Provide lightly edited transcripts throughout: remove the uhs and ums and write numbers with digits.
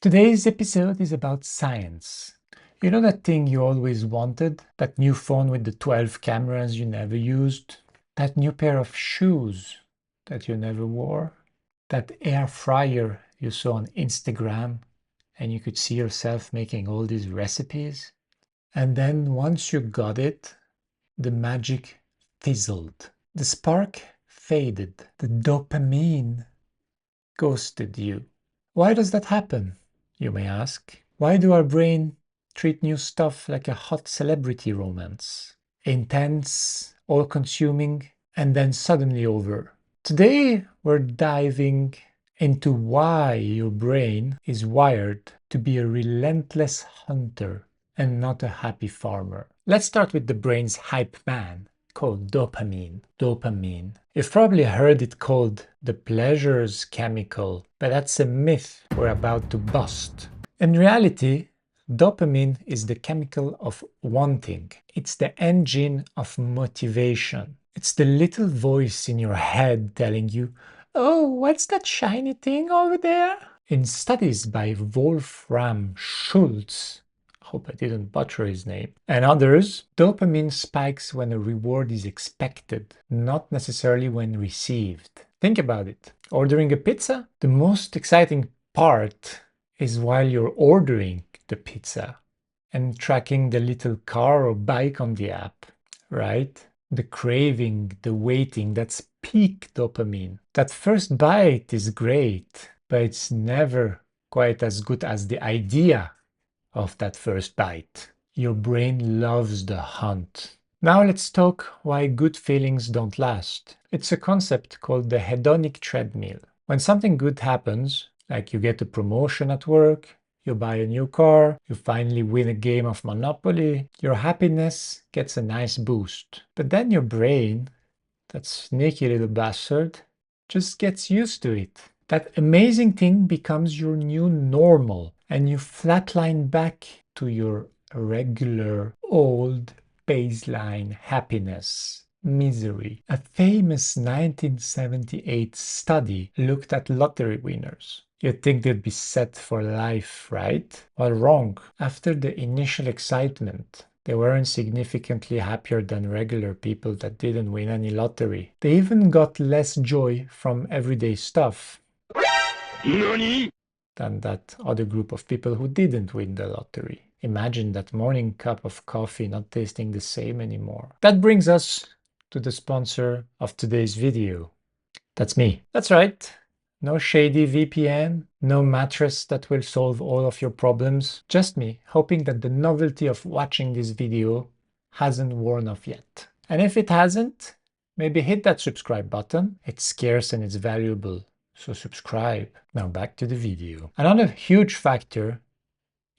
Today's episode is about science. You know that thing you always wanted? That new phone with the 12 cameras you never used? That new pair of shoes that you never wore? That air fryer you saw on Instagram and you could see yourself making all these recipes? And then once you got it, the magic fizzled. The spark faded. The dopamine ghosted you. Why does that happen, you may ask? Why do our brain treat new stuff like a hot celebrity romance? Intense, all-consuming, and then suddenly over. Today, we're diving into why your brain is wired to be a relentless hunter and not a happy farmer. Let's start with the brain's hype man, called dopamine. Dopamine. You've probably heard it called the pleasures chemical, but that's a myth we're about to bust. In reality, dopamine is the chemical of wanting. It's the engine of motivation. It's the little voice in your head telling you, "Oh, what's that shiny thing over there?" In studies by Wolfram Schultz, hope I didn't butcher his name, and others, dopamine spikes when a reward is expected, not necessarily when received. Think about it. Ordering a pizza? The most exciting part is while you're ordering the pizza and tracking the little car or bike on the app, right? The craving, the waiting, that's peak dopamine. That first bite is great, but it's never quite as good as the idea of that first bite. Your brain loves the hunt. Now let's talk why good feelings don't last. It's a concept called the hedonic treadmill. When something good happens, like you get a promotion at work, you buy a new car, you finally win a game of Monopoly, your happiness gets a nice boost. But then your brain, that sneaky little bastard, just gets used to it. That amazing thing becomes your new normal, and you flatline back to your regular old baseline happiness. Misery. A famous 1978 study looked at lottery winners. You'd think they'd be set for life, right? Well, wrong. After the initial excitement, they weren't significantly happier than regular people that didn't win any lottery. They even got less joy from everyday stuff than that other group of people who didn't win the lottery. Imagine that morning cup of coffee not tasting the same anymore. That brings us to the sponsor of today's video. That's me. That's right. No shady VPN, no mattress that will solve all of your problems. Just me, hoping that the novelty of watching this video hasn't worn off yet. And if it hasn't, maybe hit that subscribe button. It's scarce and it's valuable, so subscribe. Now back to the video. Another huge factor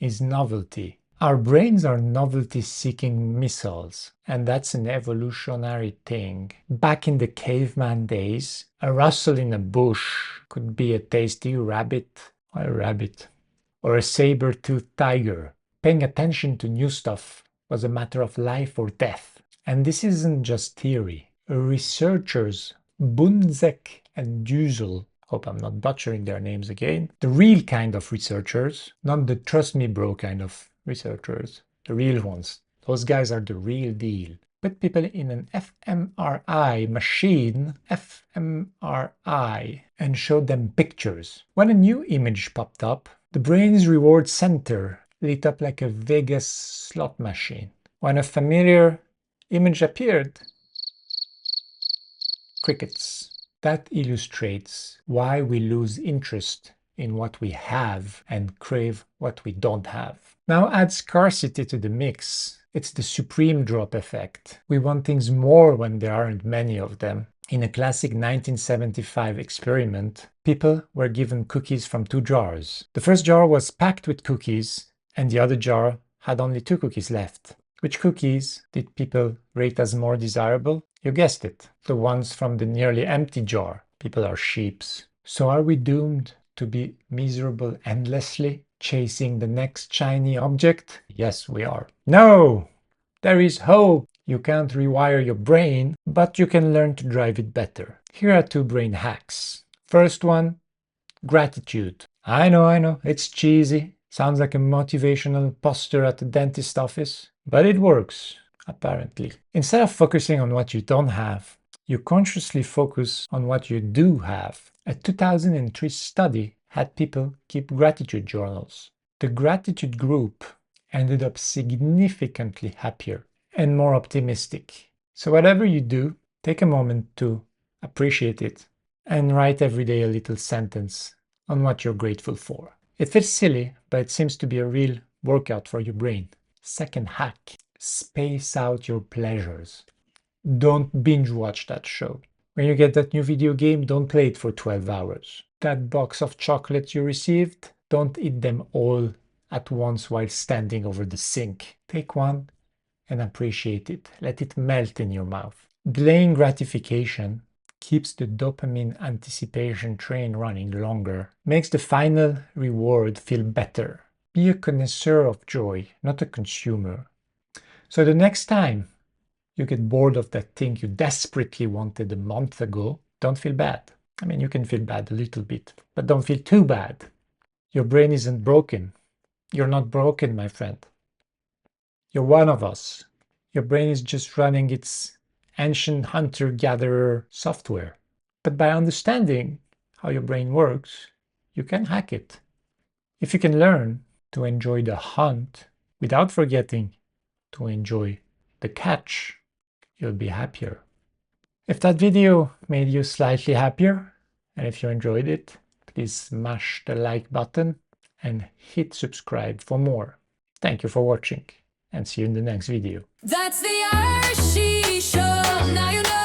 is novelty. Our brains are novelty-seeking missiles, and that's an evolutionary thing. Back in the caveman days, a rustle in a bush could be a tasty rabbit, or a saber-toothed tiger. Paying attention to new stuff was a matter of life or death. And this isn't just theory. Researchers Bunzek and Duzel, hope I'm not butchering their names again, the real kind of researchers, not the trust me bro kind of researchers, the real ones. Those guys are the real deal. Put people in an fMRI machine, fMRI, and showed them pictures. When a new image popped up, the brain's reward center lit up like a Vegas slot machine. When a familiar image appeared, crickets. That illustrates why we lose interest in what we have and crave what we don't have. Now add scarcity to the mix. It's the supreme drop effect. We want things more when there aren't many of them. In a classic 1975 experiment, people were given cookies from two jars. The first jar was packed with cookies, and the other jar had only 2 cookies left. Which cookies did people rate as more desirable? You guessed it, the ones from the nearly empty jar. People are sheeps. So are we doomed to be miserable endlessly, chasing the next shiny object? Yes, we are. No! There is hope! You can't rewire your brain, but you can learn to drive it better. Here are 2 brain hacks. First one, gratitude. I know, it's cheesy. Sounds like a motivational poster at the dentist office. But it works, apparently. Instead of focusing on what you don't have, you consciously focus on what you do have. A 2003 study had people keep gratitude journals. The gratitude group ended up significantly happier and more optimistic. So whatever you do, take a moment to appreciate it and write every day a little sentence on what you're grateful for. It feels silly, but it seems to be a real workout for your brain. Second hack, space out your pleasures. Don't binge watch that show. When you get that new video game, don't play it for 12 hours. That box of chocolates you received, don't eat them all at once while standing over the sink. Take one and appreciate it. Let it melt in your mouth. Delaying gratification keeps the dopamine anticipation train running longer, makes the final reward feel better. Be a connoisseur of joy, not a consumer. So the next time you get bored of that thing you desperately wanted a month ago, don't feel bad. I mean, you can feel bad a little bit, but don't feel too bad. Your brain isn't broken. You're not broken, my friend. You're one of us. Your brain is just running its ancient hunter-gatherer software. But by understanding how your brain works, you can hack it. If you can learn to enjoy the hunt without forgetting to enjoy the catch, you'll be happier. If that video made you slightly happier, and if you enjoyed it, please smash the like button and hit subscribe for more. Thank you for watching, and see you in the next video. That's the Hershey Show. Now you know.